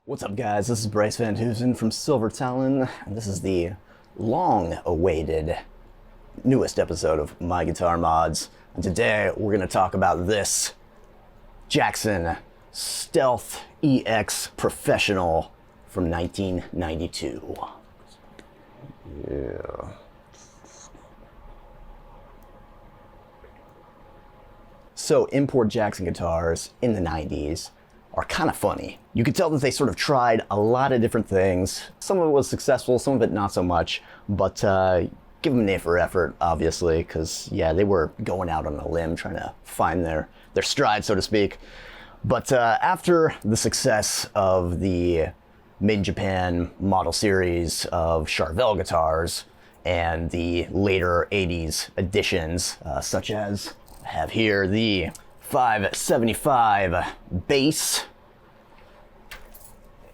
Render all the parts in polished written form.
What's up, guys? This is Bryce Van Hoosen from Silver Talon, and this is the long-awaited newest episode of My Guitar Mods. And today we're going to talk about this Jackson Stealth EX Professional from 1992. Yeah. So, import Jackson guitars in the 90s are kind of funny. You could tell that they sort of tried a lot of different things. Some of it was successful, some of it not so much, but give them an A for effort, obviously, because, yeah, they were going out on a limb trying to find their stride, so to speak. But after the success of the made in Japan model series of Charvel guitars and the later 80s editions, such as I have here the 575 bass,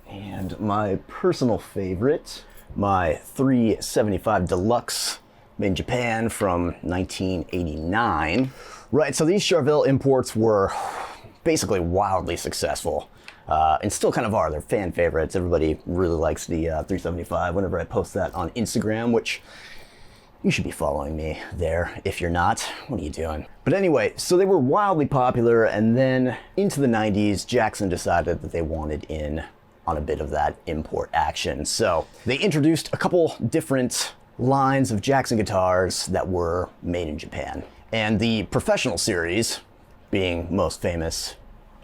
and my personal favorite, my 375 Deluxe, made in Japan from 1989. Right, so these Charvel imports were basically wildly successful, and still kind of are. They're fan favorites. Everybody really likes the 375 whenever I post that on Instagram, which you should be following me there. If you're not, what are you doing? But anyway, so they were wildly popular, and then into the 90s, Jackson decided that they wanted in on a bit of that import action. So they introduced a couple different lines of Jackson guitars that were made in Japan, and the Professional series being most famous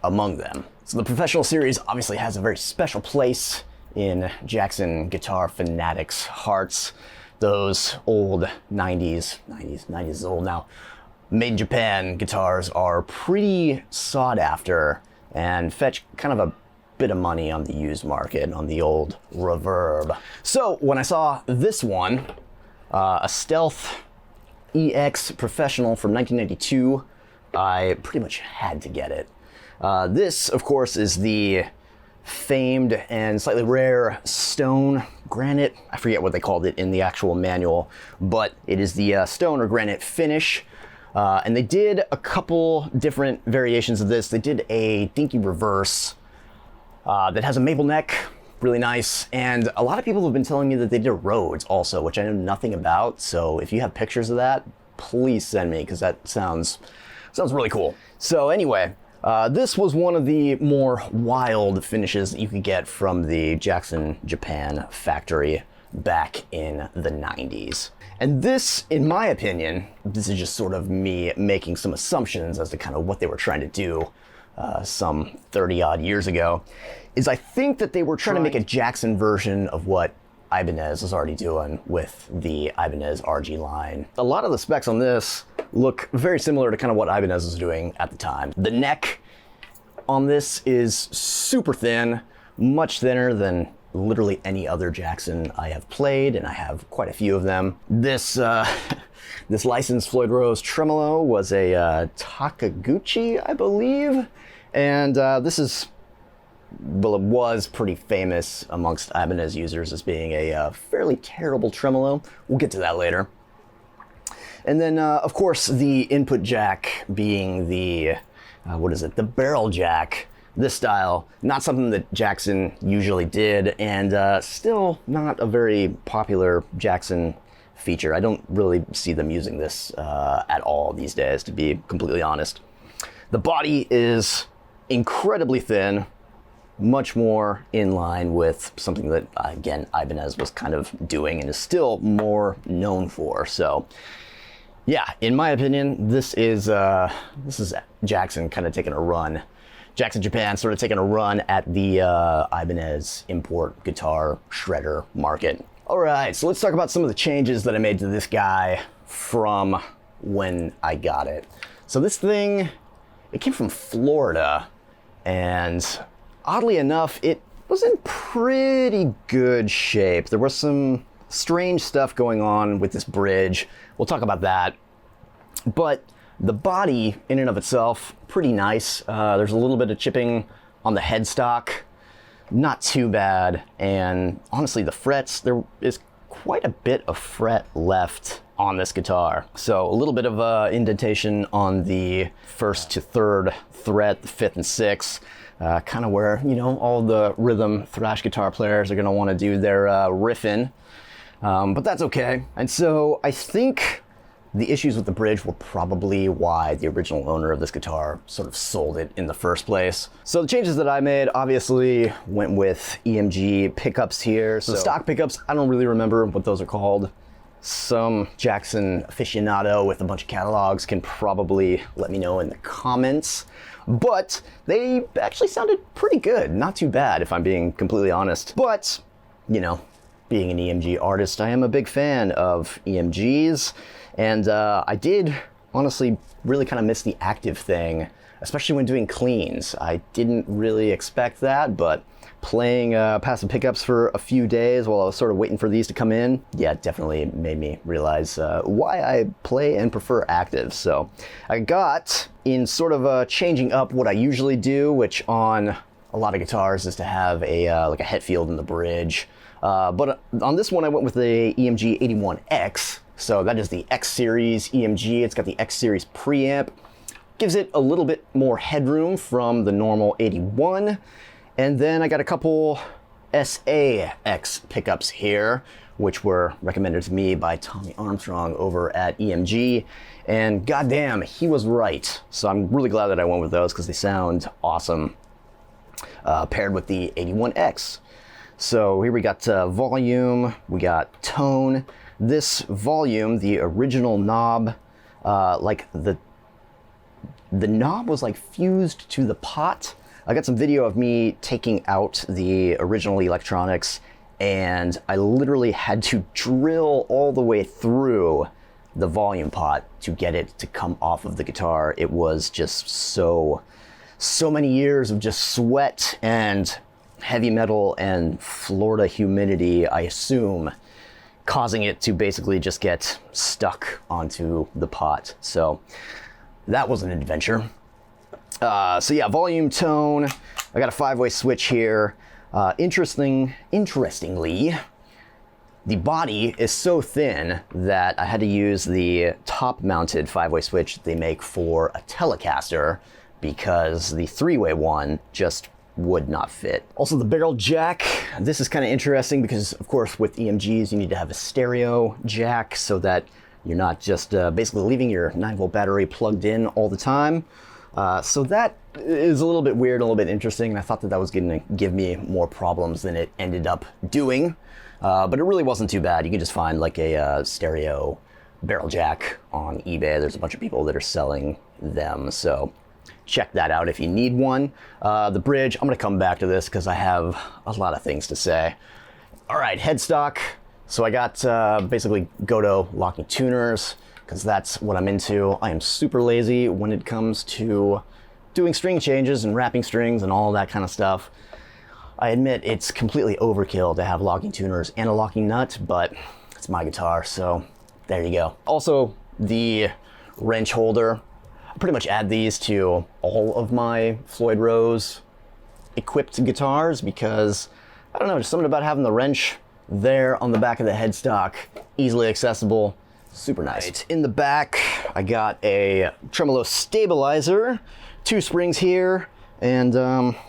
among them. So the Professional series obviously has a very special place in Jackson guitar fanatics' hearts. Those old 90s is old now, made in Japan guitars are pretty sought after and fetch kind of a bit of money on the used market, on the old reverb. So when I saw this one, a Stealth EX Professional from 1992, I pretty much had to get it. This, of course, is the famed and slightly rare stone granite. I forget what they called it in the actual manual, but it is the stone or granite finish. And they did a couple different variations of this. They did a dinky reverse that has a maple neck, really nice. And a lot of people have been telling me that they did a Rhodes also, which I know nothing about. So if you have pictures of that, please send me, because that sounds really cool. So anyway, this was one of the more wild finishes that you could get from the Jackson Japan factory back in the 90s. And this, in my opinion, this is just sort of me making some assumptions as to kind of what they were trying to do some 30 odd years ago, is I think that they were trying to make a Jackson version of what Ibanez was already doing with the Ibanez RG line. A lot of the specs on this look very similar to kind of what Ibanez was doing at the time. The neck on this is super thin, much thinner than literally any other Jackson I have played, and I have quite a few of them. This this licensed Floyd Rose tremolo was a Takaguchi, I believe, and this is, well, it was pretty famous amongst Ibanez users as being a fairly terrible tremolo. We'll get to that later. And then, of course, the input jack being the, the barrel jack. This style, not something that Jackson usually did, and still not a very popular Jackson feature. I don't really see them using this at all these days, to be completely honest. The body is incredibly thin, much more in line with something that, again, Ibanez was kind of doing and is still more known for. So, yeah, in my opinion, this is Jackson kind of taking a run. Jackson Japan sort of taking a run at the Ibanez import guitar shredder market. All right, so let's talk about some of the changes that I made to this guy from when I got it. So this thing, it came from Florida, and oddly enough, it was in pretty good shape. There was some strange stuff going on with this bridge. We'll talk about that. But the body, in and of itself, pretty nice. There's a little bit of chipping on the headstock. Not too bad. And honestly, the frets, there is quite a bit of fret left on this guitar. So a little bit of indentation on the first to third fret, the fifth and sixth. kind of where, you know, all the rhythm thrash guitar players are going to want to do their riffing. But that's okay. And so I think the issues with the bridge were probably why the original owner of this guitar sort of sold it in the first place. So the changes that I made obviously went with EMG pickups here. So stock pickups, I don't really remember what those are called. Some Jackson aficionado with a bunch of catalogs can probably let me know in the comments. But they actually sounded pretty good. Not too bad, if I'm being completely honest. But, you know, being an EMG artist, I am a big fan of EMGs. And I did honestly really kind of miss the active thing, especially when doing cleans. I didn't really expect that, but playing passive pickups for a few days while I was sort of waiting for these to come in, yeah, it definitely made me realize why I play and prefer active. So I got, in sort of changing up what I usually do, which on a lot of guitars is to have a like a het field in the bridge. But on this one I went with the EMG 81X. So that is the X series EMG. It's got the X series preamp. Gives it a little bit more headroom from the normal 81. And then I got a couple SA-X pickups here, which were recommended to me by Tommy Armstrong over at EMG. And goddamn, he was right. So I'm really glad that I went with those because they sound awesome paired with the 81X. So here we got volume, we got tone. This volume, the original knob, like the knob was like fused to the pot. I got some video of me taking out the original electronics, and I literally had to drill all the way through the volume pot to get it to come off of the guitar. It was just so many years of just sweat and heavy metal and Florida humidity, I assume, causing it to basically just get stuck onto the pot. So that was an adventure. So yeah, volume, tone. I got a 5-way switch here. Interestingly, the body is so thin that I had to use the top-mounted 5-way switch they make for a Telecaster because the 3-way one just would not fit. Also the barrel jack. This is kind of interesting because, of course, with EMGs you need to have a stereo jack so that you're not just basically leaving your 9-volt battery plugged in all the time. So that is a little bit weird, a little bit interesting, and I thought that was going to give me more problems than it ended up doing. But it really wasn't too bad. You can just find like a stereo barrel jack on eBay. There's a bunch of people that are selling them, so check that out if you need one. The bridge, I'm going to come back to this because I have a lot of things to say. All right, headstock. So I got basically Goto locking tuners, because that's what I'm into. I am super lazy when it comes to doing string changes and wrapping strings and all that kind of stuff. I admit it's completely overkill to have locking tuners and a locking nut, but it's my guitar, so there you go. Also, the wrench holder. I pretty much add these to all of my Floyd Rose equipped guitars because, I don't know, just something about having the wrench there on the back of the headstock, easily accessible. Super nice. Right. In the back, I got a tremolo stabilizer, 2 springs here, and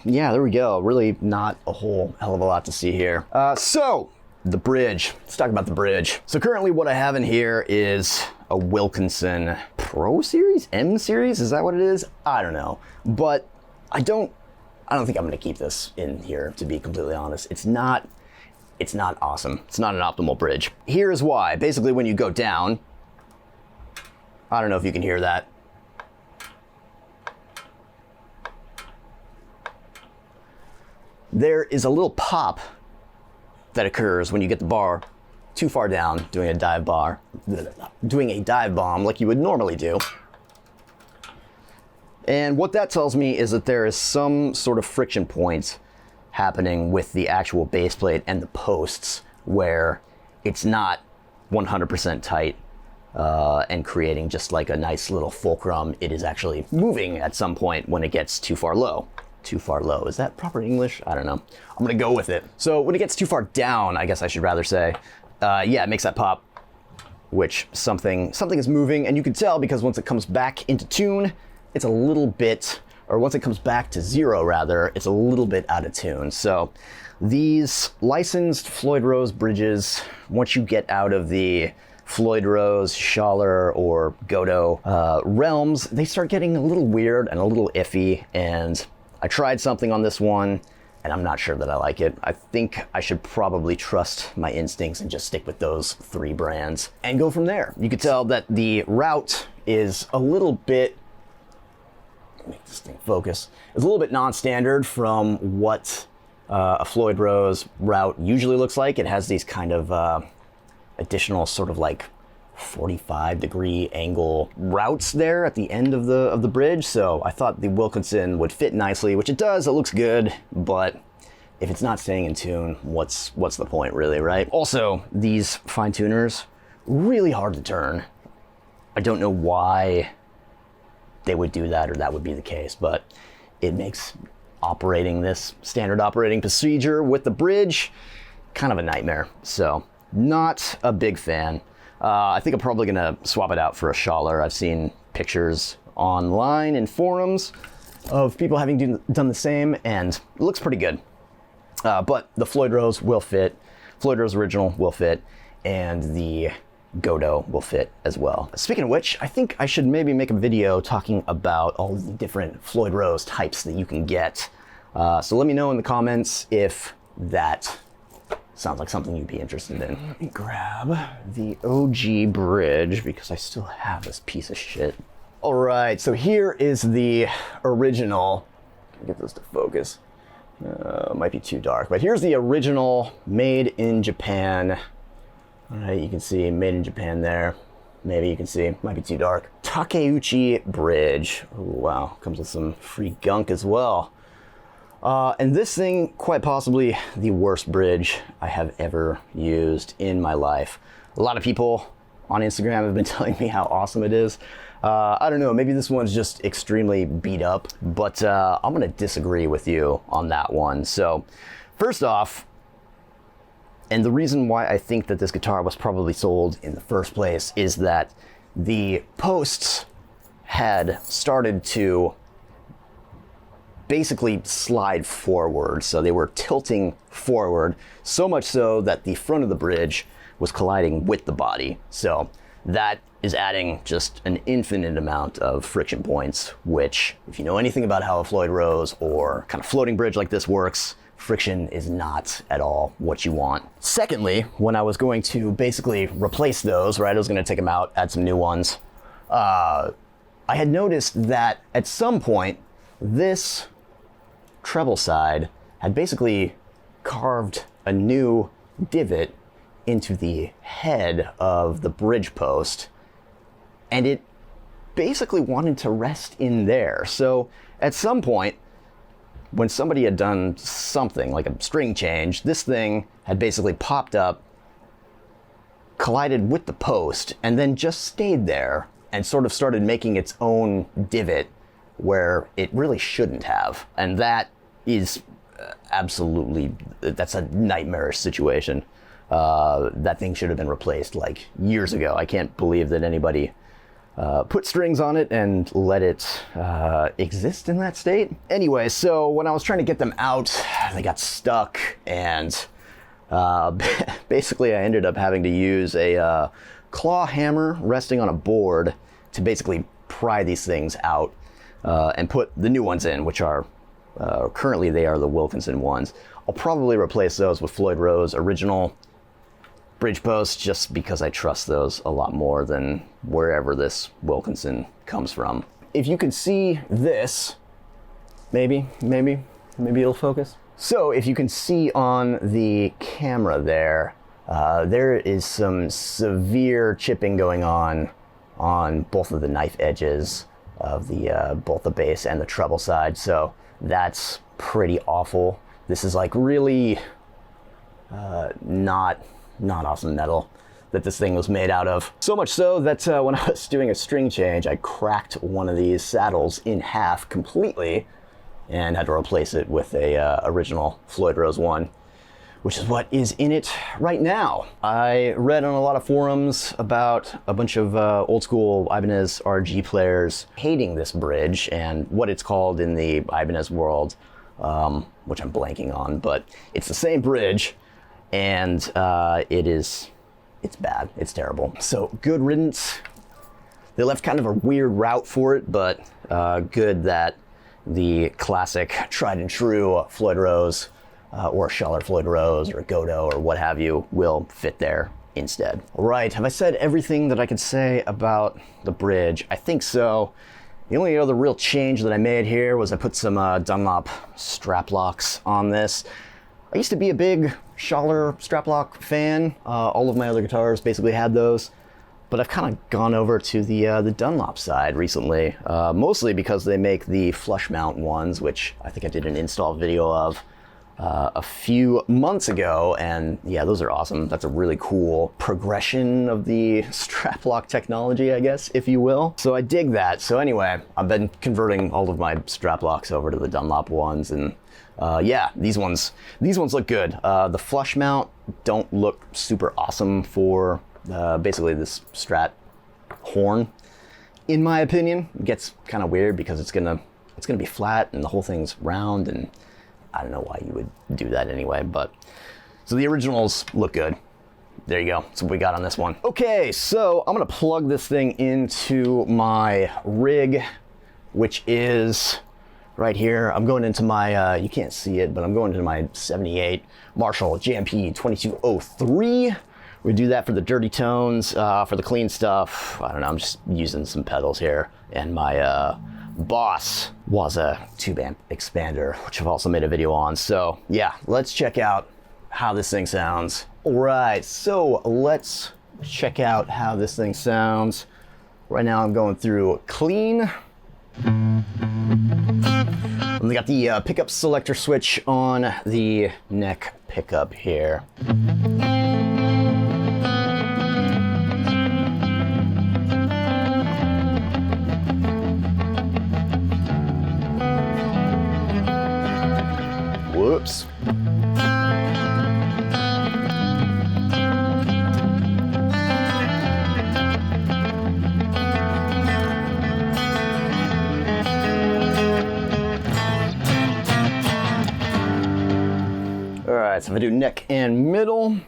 yeah, there we go. Really not a whole hell of a lot to see here. So, the bridge. Let's talk about the bridge. So currently what I have in here is a Wilkinson Pro Series? M Series? Is that what it is? I don't know. But I don't think I'm gonna keep this in here, to be completely honest. It's not awesome. It's not an optimal bridge. Here is why. Basically, when you go down, I don't know if you can hear that. There is a little pop that occurs when you get the bar too far down doing a dive bomb like you would normally do. And what that tells me is that there is some sort of friction point happening with the actual base plate and the posts where it's not 100% tight and creating just like a nice little fulcrum. It is actually moving at some point when it gets too far low. Too far low, is that proper English? I don't know. I'm gonna go with it. So when it gets too far down, I guess I should rather say, yeah, it makes that pop, which something is moving, and you can tell because once it comes back into tune, it's a little bit or once it comes back to 0 rather, it's a little bit out of tune. So these licensed Floyd Rose bridges, once you get out of the Floyd Rose, Schaller, or Godot realms, they start getting a little weird and a little iffy, and I tried something on this one, and I'm not sure that I like it. I think I should probably trust my instincts and just stick with those 3 brands and go from there. You could tell that the route is a little bit, make this thing focus, it's a little bit non-standard from what a Floyd Rose route usually looks like. It has these kind of additional sort of like 45-degree angle routes there at the end of the bridge, so I thought the Wilkinson would fit nicely, which it does. It looks good, but if it's not staying in tune, what's the point really, right? Also, these fine tuners, really hard to turn. I don't know why they would do that or that would be the case, but it makes operating this standard operating procedure with the bridge kind of a nightmare. So not a big fan. I think I'm probably gonna swap it out for a Schaller. I've seen pictures online in forums of people having done the same, and it looks pretty good. But the Floyd Rose will fit, Floyd Rose original will fit, and the Godot will fit as well. Speaking of which, I think I should maybe make a video talking about all the different Floyd Rose types that you can get. So let me know in the comments if that sounds like something you'd be interested in. Let me grab the OG bridge because I still have this piece of shit. All right, so here is the original. Get this to focus. Might be too dark, but here's the original made in Japan. All right, you can see made in Japan there. Maybe you can see, might be too dark. Takeuchi bridge. Ooh, wow, comes with some free gunk as well. And this thing, quite possibly the worst bridge I have ever used in my life. A lot of people on Instagram have been telling me how awesome it is. I don't know, maybe this one's just extremely beat up, but I'm gonna disagree with you on that one. So first off, and the reason why I think that this guitar was probably sold in the first place is that the posts had started to basically slide forward. So they were tilting forward, so much so that the front of the bridge was colliding with the body. So that is adding just an infinite amount of friction points, which, if you know anything about how a Floyd Rose or kind of floating bridge like this works, friction is not at all what you want. Secondly, when I was going to basically replace those, right, I was gonna take them out, add some new ones, I had noticed that at some point, this treble side had basically carved a new divot into the head of the bridge post, and it basically wanted to rest in there. So at some point, when somebody had done something like a string change, this thing had basically popped up, collided with the post, and then just stayed there and sort of started making its own divot where it really shouldn't have. And that is absolutely, that's a nightmarish situation. That thing should have been replaced like years ago. I can't believe that anybody put strings on it and let it exist in that state. Anyway, so when I was trying to get them out, they got stuck, and basically I ended up having to use a claw hammer resting on a board to basically pry these things out and put the new ones in, which are currently they are the Wilkinson ones. I'll probably replace those with Floyd Rose original bridge posts just because I trust those a lot more than wherever this Wilkinson comes from. If you can see this, maybe it'll focus. So if you can see on the camera there, there is some severe chipping going on both of the knife edges of the both the bass and the treble side. So that's pretty awful. This is like really not awesome metal that this thing was made out of. So much so that when I was doing a string change, I cracked one of these saddles in half completely and had to replace it with a original Floyd Rose one, which is what is in it right now. I read on a lot of forums about a bunch of old school Ibanez RG players hating this bridge and what it's called in the Ibanez world, which I'm blanking on, but it's the same bridge, and it's bad, it's terrible. So good riddance. They left kind of a weird route for it, but good that the classic tried and true Floyd Rose or Schaller Floyd Rose or Godot or what have you will fit there instead. All right, have I said everything that I could say about the bridge? I think so. The only other real change that I made here was I put some Dunlop strap locks on this. I used to be a big Schaller strap lock fan. All of my other guitars basically had those, but I've kind of gone over to the Dunlop side recently, mostly because they make the flush mount ones, which I think I did an install video of a few months ago, and yeah, those are awesome. That's a really cool progression of the strap lock technology, I guess, if you will. So I dig that. So anyway, I've been converting all of my strap locks over to the Dunlop ones, and yeah, these ones look good. The flush mount don't look super awesome for basically this Strat horn, in my opinion. It gets kind of weird because it's gonna be flat and the whole thing's round, and I don't know why you would do that anyway, but so the originals look good. There you go. That's what we got on this one. Okay, so I'm gonna plug this thing into my rig, which is right here. I'm going into my, you can't see it, but I'm going into my 78 Marshall JMP 2203. We do that for the dirty tones, for the clean stuff. I don't know, I'm just using some pedals here. And my Boss was a tube amp expander, which I've also made a video on. So yeah, let's check out how this thing sounds. All right, so let's check out how this thing sounds. Right now I'm going through clean. And we got the pickup selector switch on the neck pickup here. Whoops. All right, so if I do neck and middle.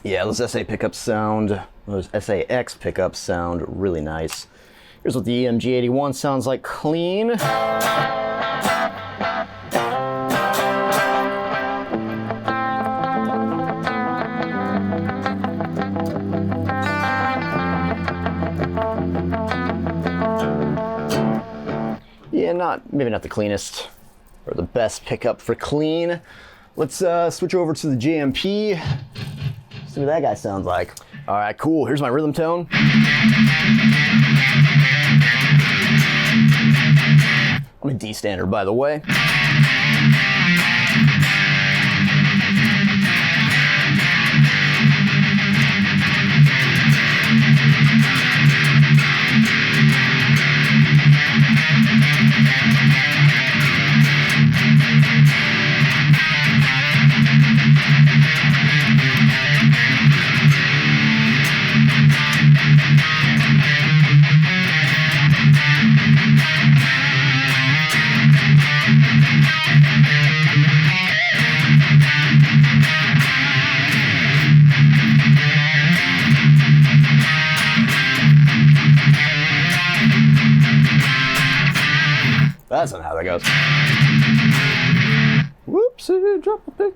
Yeah, those SA pickups sound, those SAX pickups sound really nice. Here's what the MG81 sounds like clean. Yeah, maybe not the cleanest or the best pickup for clean. Let's switch over to the JMP. See what that guy sounds like. All right, cool. Here's my rhythm tone. I'm a D standard, by the way. That's not how that goes. Whoopsie, drop a pick.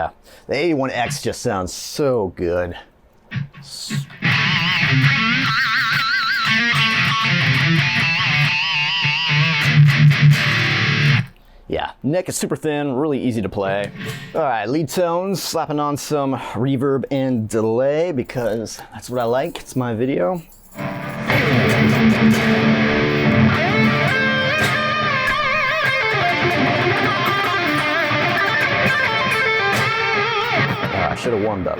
Yeah, the 81X just sounds so good. Yeah, neck is super thin, really easy to play. All right, lead tones, slapping on some reverb and delay because that's what I like. It's my video. I should have warmed up.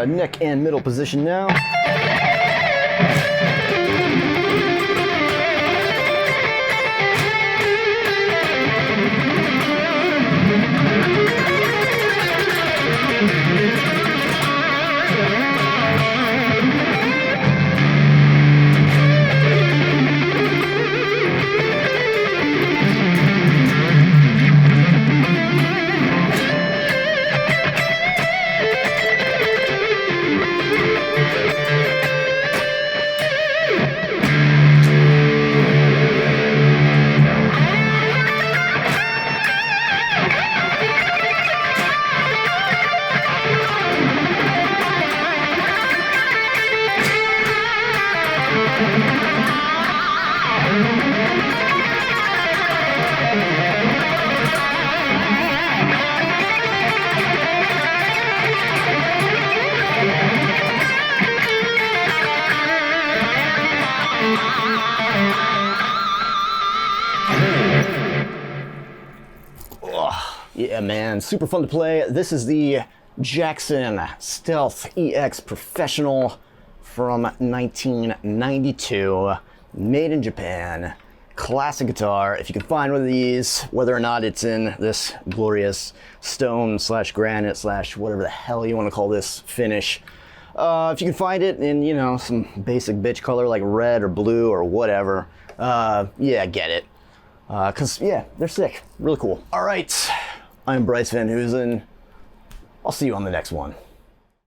Neck and middle position now. Yeah, man, super fun to play. This is the Jackson Stealth EX Professional from 1992, made in Japan. Classic guitar. If you can find one of these, whether or not it's in this glorious stone slash granite slash whatever the hell you want to call this finish, if you can find it in, you know, some basic bitch color like red or blue or whatever, yeah, get it. Cause yeah, they're sick, really cool. All right, I'm Bryce Van Hoosen. I'll see you on the next one.